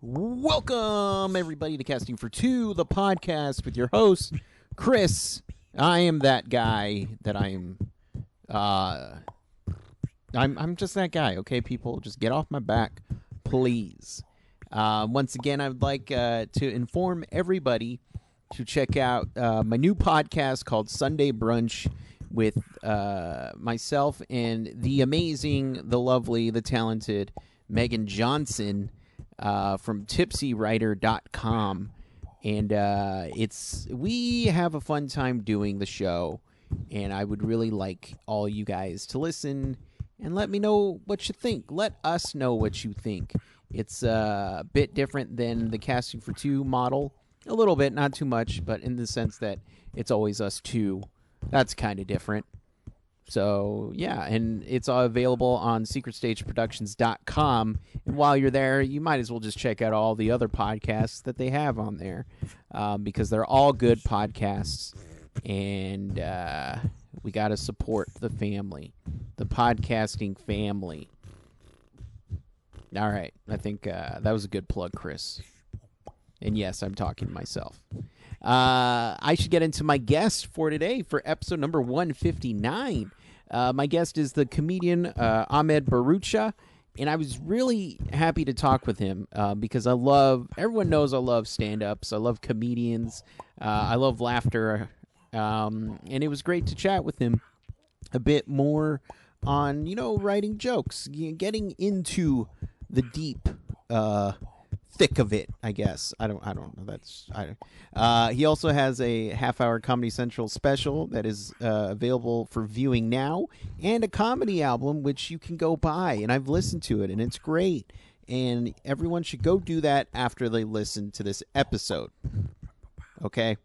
Welcome, everybody, to Casting for Two, the podcast with your host, Chris. I am that guy that I'm just that guy, okay, people? Just get off my back, please. Once again, I would like to inform everybody to check out my new podcast called Sunday Brunch with myself and the amazing, the lovely, the talented Megan Johnson from tipsywriter.com. And we have a fun time doing the show, and I would really like all you guys to listen and let me know what you think. Let us know what you think. It's a bit different than the Casting for Two model. A little bit, not too much, but in the sense that it's always us two. That's kind of different. So, yeah, and it's available on secretstageproductions.com. And while you're there, you might as well just check out all the other podcasts that they have on there because they're all good podcasts. And we got to support the family, the podcasting family. All right, I think that was a good plug, Chris. And yes, I'm talking to myself. I should get into my guest for today for episode number 159. My guest is the comedian Ahmed Bharoocha, and I was really happy to talk with him because everyone knows I love stand-ups, I love comedians, I love laughter, and it was great to chat with him a bit more on, writing jokes, getting into the deep thick of it, I guess. I don't know. He also has a half-hour Comedy Central special that is available for viewing now, and a comedy album which you can go buy. And I've listened to it, and it's great. And everyone should go do that after they listen to this episode. Okay?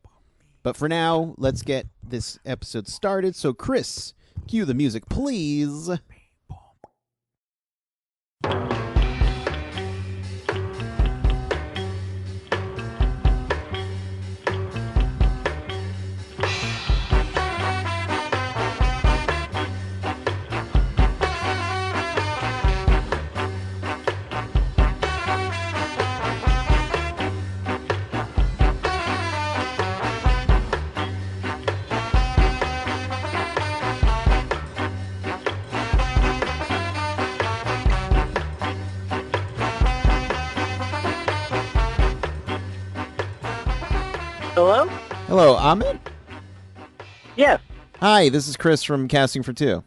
But for now, let's get this episode started. So, Chris, cue the music, please. Hello? Hello, Ahmed? Yes. Hi, this is Chris from Casting for Two.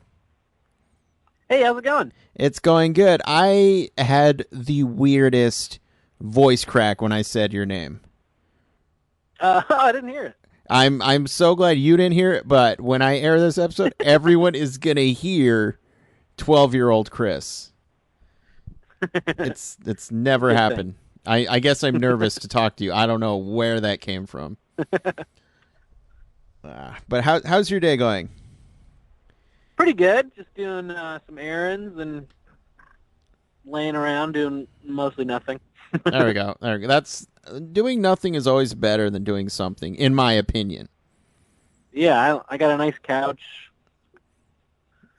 Hey, how's it going? It's going good. I had the weirdest voice crack when I said your name. I didn't hear it. I'm so glad you didn't hear it, but when I air this episode, everyone is going to hear 12-year-old Chris. It's never happened. I guess I'm nervous to talk to you. I don't know where that came from. But how's your day going? Pretty good. Just doing some errands and laying around doing mostly nothing. There we go. Doing nothing is always better than doing something, in my opinion. Yeah, I got a nice couch.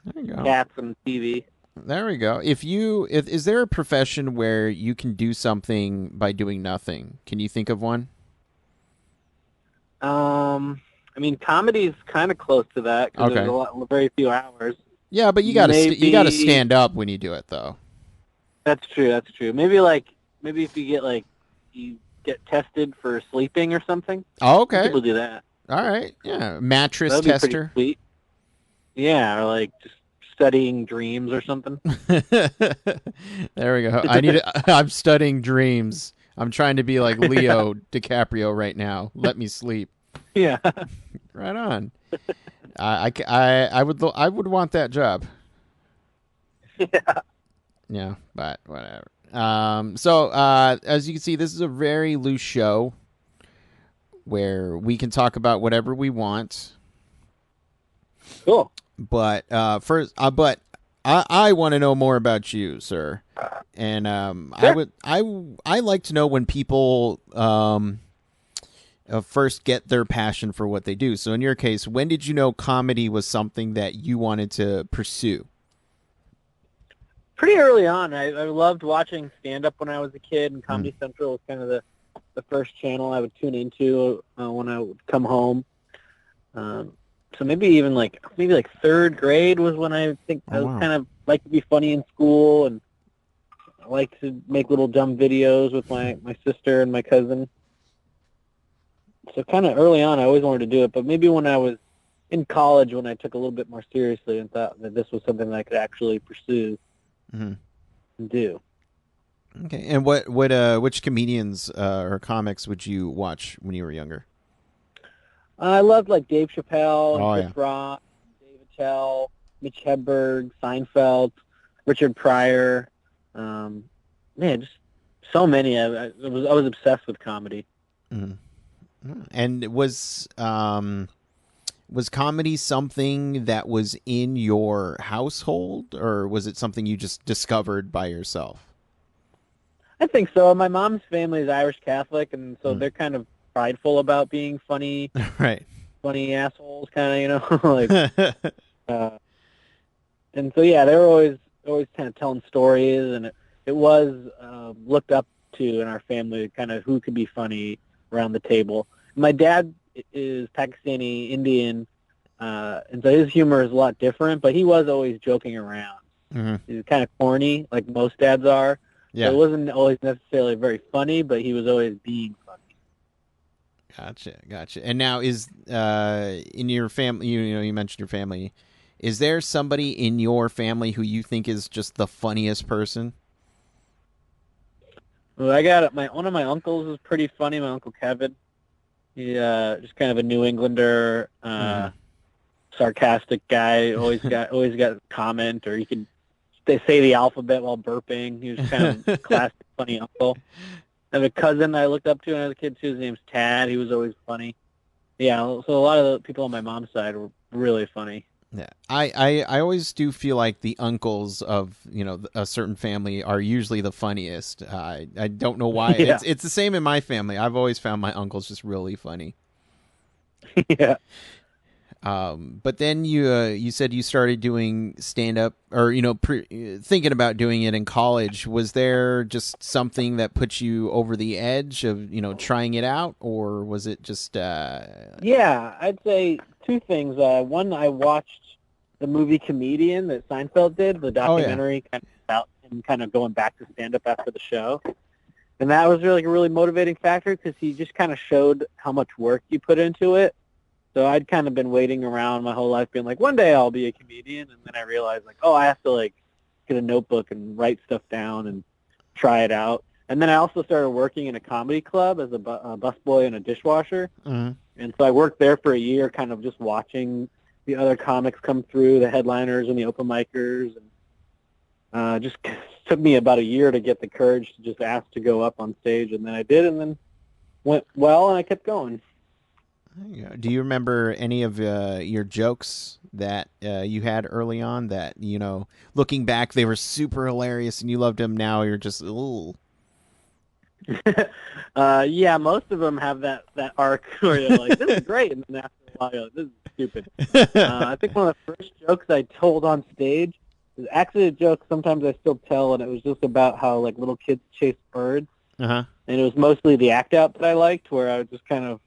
There you go. Cats and TV. There we go. Is there a profession where you can do something by doing nothing? Can you think of one? I mean, comedy's kind of close to that because there's very few hours. Yeah, but you gotta stand up when you do it, though. That's true. Maybe if you get tested for sleeping or something. Oh, okay. People do that. All right. Yeah, mattress That'd be tester. pretty sweet. Yeah, or just studying dreams or something. There we go. I'm studying dreams. I'm trying to be like Leo DiCaprio right now. Let me sleep. Yeah. Right on. I would want that job. Yeah. Yeah, but whatever. So as you can see, this is a very loose show where we can talk about whatever we want. Cool. But first, I want to know more about you, sir. And Sure. I like to know when people first get their passion for what they do. So in your case, when did you know comedy was something that you wanted to pursue? Pretty early on. I loved watching stand-up when I was a kid, and Comedy Central was kind of the first channel I would tune into when I would come home. So maybe third grade was when I think I was kind of like to be funny in school, and I like to make little dumb videos with my sister and my cousin. So kind of early on, I always wanted to do it, but maybe when I was in college, when I took a little bit more seriously and thought that this was something that I could actually pursue and do. Okay, and which comedians or comics would you watch when you were younger? I loved like Dave Chappelle, and Chris Rock, Dave Attell, Mitch Hedberg, Seinfeld, Richard Pryor. Just so many. I was obsessed with comedy. And was comedy something that was in your household, or was it something you just discovered by yourself? I think so. My mom's family is Irish Catholic, and so they're kind of prideful about being funny, right? Funny assholes, kind of, like. And so yeah, they were always kind of telling stories, and it was looked up to in our family, kind of who could be funny around the table. My dad is Pakistani Indian, and so his humor is a lot different, but he was always joking around. He was kind of corny, like most dads are. Yeah. So it wasn't always necessarily very funny, but he was always being funny. Gotcha. And now is in your family, you mentioned your family. Is there somebody in your family who you think is just the funniest person? Well, I got one of my uncles is pretty funny. My uncle Kevin. He just kind of a New Englander, sarcastic guy. Always got a comment, or they say the alphabet while burping. He was kind of a classic funny uncle. I have a cousin I looked up to when I was a kid too. His name's Tad. He was always funny. Yeah, so a lot of the people on my mom's side were really funny. Yeah, I always do feel like the uncles of a certain family are usually the funniest. I don't know why. Yeah. It's the same in my family. I've always found my uncles just really funny. Yeah. But then you said you started doing stand-up, or thinking about doing it in college. Was there just something that put you over the edge of trying it out, or was it just Yeah, I'd say two things. One, I watched the movie Comedian that Seinfeld did, the documentary kind of about him kind of going back to stand-up after the show, and that was really a really motivating factor because he just kind of showed how much work you put into it. So I'd kind of been waiting around my whole life being like, one day I'll be a comedian. And then I realized, like, I have to, get a notebook and write stuff down and try it out. And then I also started working in a comedy club as a busboy and a dishwasher. And so I worked there for a year kind of just watching the other comics come through, the headliners and the open micers. And just took me about a year to get the courage to just ask to go up on stage. And then I did, and then went well, and I kept going. Do you remember any of your jokes that you had early on that, looking back, they were super hilarious and you loved them? Now you're just, ooh. Yeah, most of them have that arc where you're like, this is great. And then after a while, you're like, this is stupid. I think one of the first jokes I told on stage is actually a joke sometimes I still tell, and it was just about how, little kids chase birds. And it was mostly the act out that I liked, where I would just kind of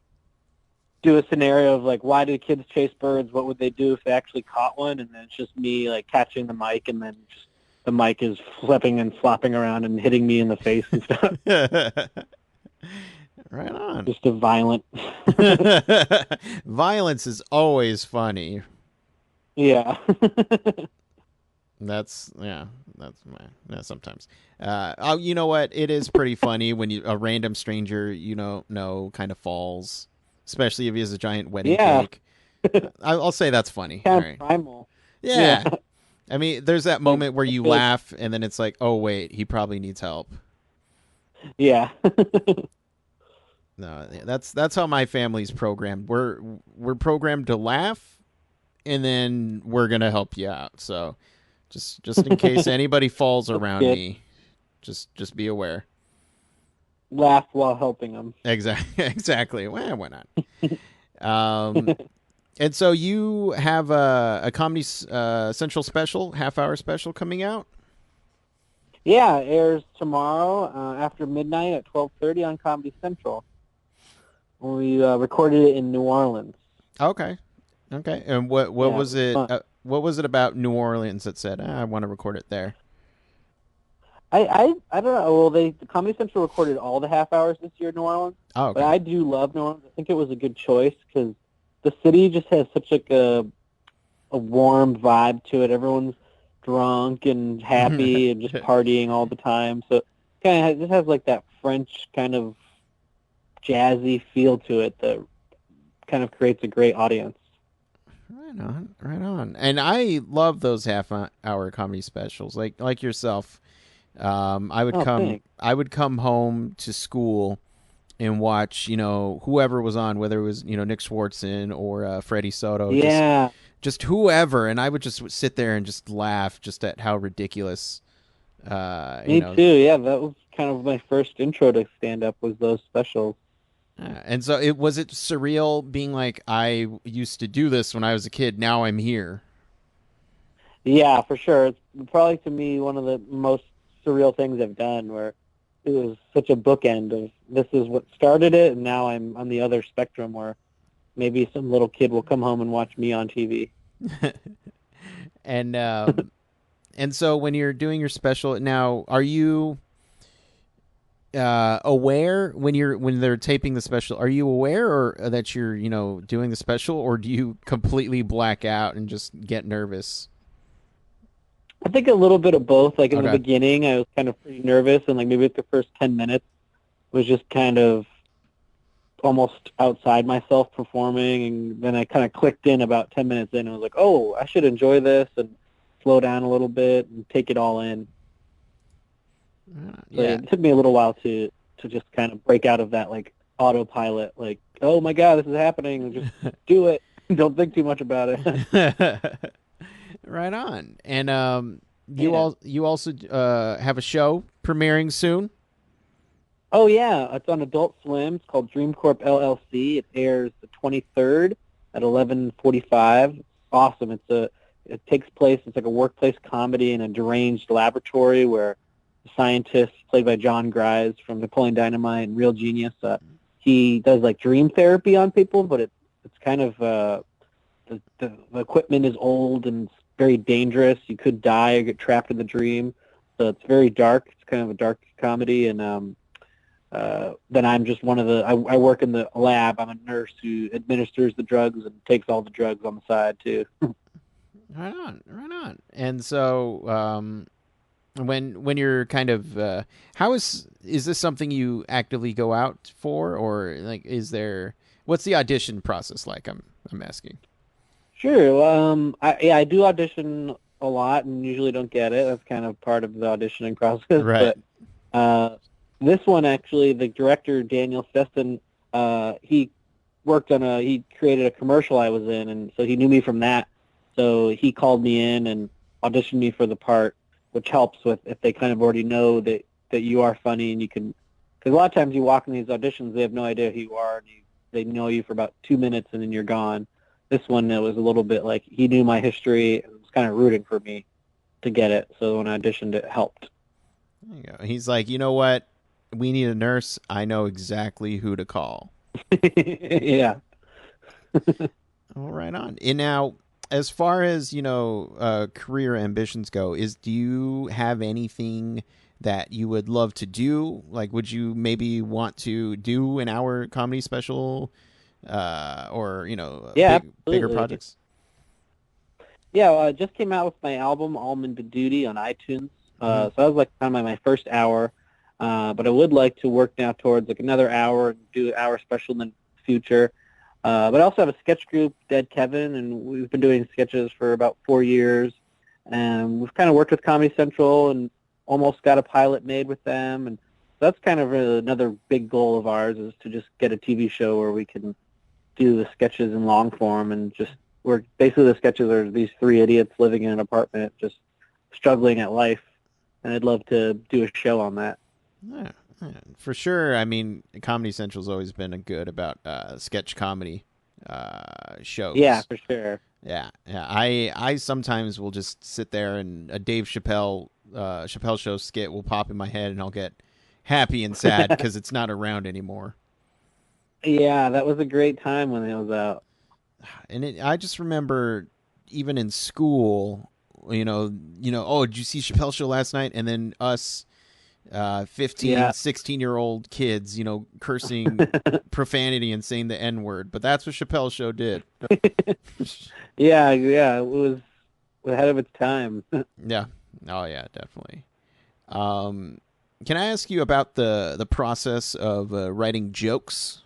do a scenario of why do kids chase birds? What would they do if they actually caught one? And then it's just me catching the mic, and then just the mic is flipping and flopping around and hitting me in the face and stuff. Right on. Just a violent. Violence is always funny. Yeah. Sometimes. You know what? It is pretty funny when a random stranger kind of falls. Especially if he has a giant wedding cake. I'll say that's funny. Kind of primal. Yeah. I mean, there's that moment where you laugh, and then it's like, oh, wait, he probably needs help. Yeah. No, that's how my family's programmed. We're programmed to laugh, and then we're going to help you out. So just in case anybody falls around me, just be aware. Laugh while helping them. Exactly. Well, why not? And so you have a Comedy Central special, half-hour special coming out? Yeah, it airs tomorrow after midnight at 12:30 on Comedy Central. We recorded it in New Orleans. Okay. Okay. And what Yeah, it was was it? fun. What was it about New Orleans that said, I want to record it there? I don't know. Well, Comedy Central recorded all the half hours this year in New Orleans, Oh, but okay. I do love New Orleans. I think it was a good choice because the city just has such like a warm vibe to it. Everyone's drunk and happy and just partying all the time. So kind of just has like that French kind of jazzy feel to it that kind of creates a great audience. Right on, right on. And I love those half-hour comedy specials, like yourself. Oh, thanks. I would come home to school and watch, whoever was on, whether it was, Nick Swartzen or Freddie Soto, Yeah, just whoever, and I would just sit there and just laugh just at how ridiculous, me too. Yeah, that was kind of my first intro to stand up was those specials. and so it surreal being like, I used to do this when I was a kid. Now I'm here. Yeah, for sure. It's probably to me one of the most surreal things I've done where it was such a bookend of this is what started it and now I'm on the other spectrum where maybe some little kid will come home and watch me on TV. and and so when you're doing your special now, are you aware when they're taping the special? Are you aware or that you're doing the special, or do you completely black out and just get nervous? I think a little bit of both. Like in the Okay. beginning, I was kind of pretty nervous, and like maybe the first 10 minutes was just kind of almost outside myself performing, and then I kind of clicked in about 10 minutes in, and I was like, oh, I should enjoy this and slow down a little bit and take it all in. So Yeah. it took me a little while to just kind of break out of that like autopilot, like, oh my god, this is happening, just do it, don't think too much about it. Right on. And Yeah. you also have a show premiering soon. Oh yeah, it's on Adult Swim. It's called Dream Corp LLC. It airs the 23rd at 11:45. Awesome. It takes place. It's like a workplace comedy in a deranged laboratory where the scientist, played by John Grise from Napoleon Dynamite and Real Genius, he does like dream therapy on people, but it's kind of the equipment is old and it's very dangerous. You could die or get trapped in the dream. So it's very dark. It's kind of a dark comedy, and then I'm just one of I work in the lab. I'm a nurse who administers the drugs and takes all the drugs on the side too. Right on, right on. And so, when you're kind of, how is this something you actively go out for, or like, what's the audition process like? I'm asking. Sure. I do audition a lot and usually don't get it. That's kind of part of the auditioning process. Right. But uh, this one actually, the director Daniel Seston, he created a commercial I was in, and so he knew me from that. So he called me in and auditioned me for the part, which helps with if they kind of already know that you are funny and you can. Because a lot of times you walk in these auditions, they have no idea who you are, and they know you for about 2 minutes and then you're gone. This one, it was a little bit like he knew my history and was kind of rooting for me to get it. So when I auditioned, it helped. There you go. He's like, you know what? We need a nurse. I know exactly who to call. Yeah. All right on. And now, as far as career ambitions go, do you have anything that you would love to do? Like, would you maybe want to do an hour comedy special, or Yeah, bigger absolutely. projects? Yeah, well, I just came out with my album Almond Badoody on iTunes. Hmm. So that was like kind of my first hour. But I would like to work now towards like another hour and do an hour special in the future. But I also have a sketch group, Dead Kevin, and we've been doing sketches for about 4 years. And we've kind of worked with Comedy Central and almost got a pilot made with them. And that's kind of another big goal of ours is to just get a TV show where we can do the sketches in long form and just where basically the sketches are these three idiots living in an apartment just struggling at life. And I'd love to do a show on that. Yeah, yeah, for sure. I mean, Comedy Central's always been a good about sketch comedy Yeah, shows. for sure. Yeah, yeah. I sometimes will just sit there and a Dave Chappelle Chappelle Show skit will pop in my head, and I'll get happy and sad because it's not around anymore. Yeah, that was a great time when it was out. And I just remember even in school, oh, did you see Chappelle Show last night? And then us 15, 16-year-old kids, cursing profanity and saying the N-word. But that's what Chappelle Show did. Yeah, it was ahead of its time. Yeah. Oh, yeah, definitely. Can I ask you about the process of writing jokes?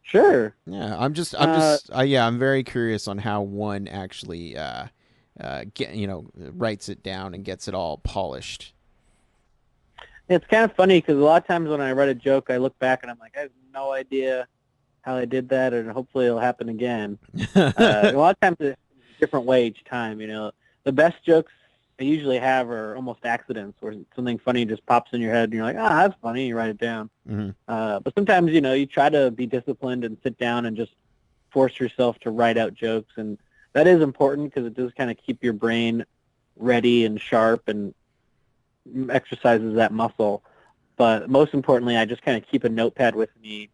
Sure. Yeah, I'm very curious on how one actually writes it down and gets it all polished. It's kind of funny because a lot of times when I write a joke, I look back and I'm like, I have no idea how I did that, and hopefully it'll happen again. A lot of times it's a different way each time. The best jokes I usually have are almost accidents, where something funny just pops in your head, and you're like, that's funny, you write it down. Mm-hmm. But sometimes, you try to be disciplined and sit down and just force yourself to write out jokes, and that is important because it does kind of keep your brain ready and sharp and exercises that muscle. But most importantly, I just kind of keep a notepad with me,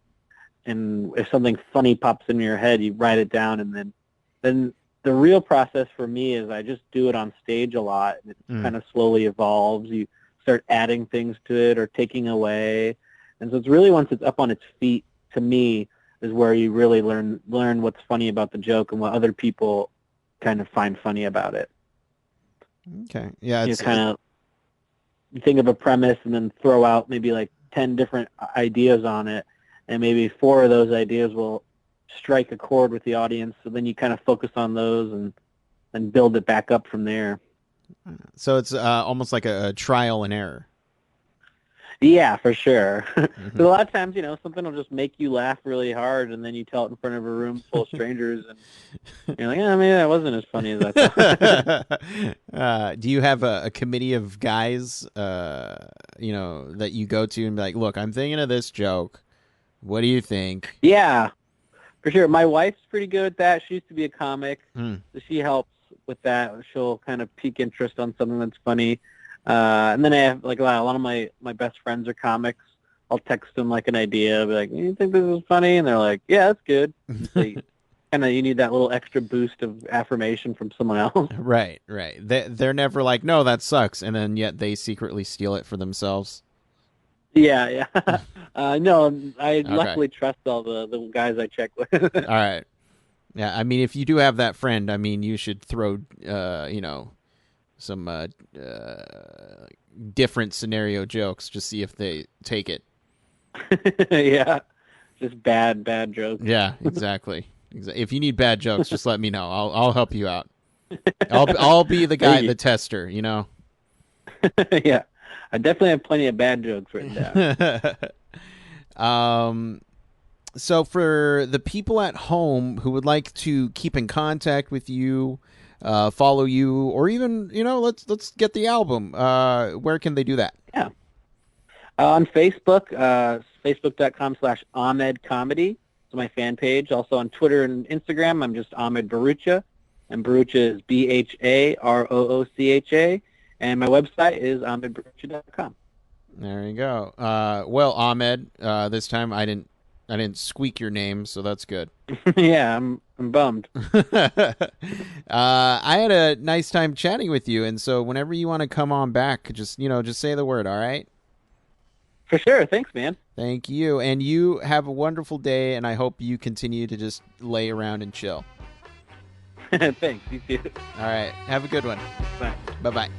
and if something funny pops in your head, you write it down, and then the real process for me is I just do it on stage a lot, and it kind of slowly evolves. You start adding things to it or taking away, and so it's really once it's up on its feet, to me, is where you really learn what's funny about the joke and what other people kind of find funny about it. Okay, yeah, you think of a premise and then throw out maybe like 10 different ideas on it, and maybe 4 of those ideas will strike a chord with the audience, so then you kind of focus on those and build it back up from there. So it's almost like a trial and error. Yeah, for sure. Mm-hmm. A lot of times, something will just make you laugh really hard, and then you tell it in front of a room full of strangers, and you're like, maybe that wasn't as funny as I thought. Do you have a committee of guys, that you go to and be like, look, I'm thinking of this joke. What do you think? Yeah, for sure. My wife's pretty good at that. She used to be a comic, so she helps with that. She'll kind of pique interest on something that's funny. And then I have like a lot of my best friends are comics. I'll text them like an idea, be like, "You think this is funny?" And they're like, "Yeah, that's good." So you need that little extra boost of affirmation from someone else. Right. They're never like, "No, that sucks," and then yet they secretly steal it for themselves. Yeah. No, I luckily trust all the guys I check with. All right. Yeah, I mean, if you do have that friend, I mean, you should throw, some different scenario jokes, just see if they take it. Yeah, just bad jokes. Yeah, exactly. If you need bad jokes, just let me know. I'll help you out. I'll be the guy, the tester. Yeah, I definitely have plenty of bad jokes written down. So for the people at home who would like to keep in contact with you, follow you, or even, let's get the album, where can they do that? Yeah. On Facebook, facebook.com/Ahmed Comedy. It's my fan page. Also on Twitter and Instagram, I'm just Ahmed Bharoocha, and Bharoocha is BHAROOCHA, and my website is ahmedbharoocha.com. There you go. Well, Ahmed, this time I didn't squeak your name, so that's good. Yeah, I'm bummed. I had a nice time chatting with you, and so whenever you want to come on back, just say the word, all right? For sure. Thanks, man. Thank you. And you have a wonderful day, and I hope you continue to just lay around and chill. Thanks. You too. All right. Have a good one. Bye. Bye-bye.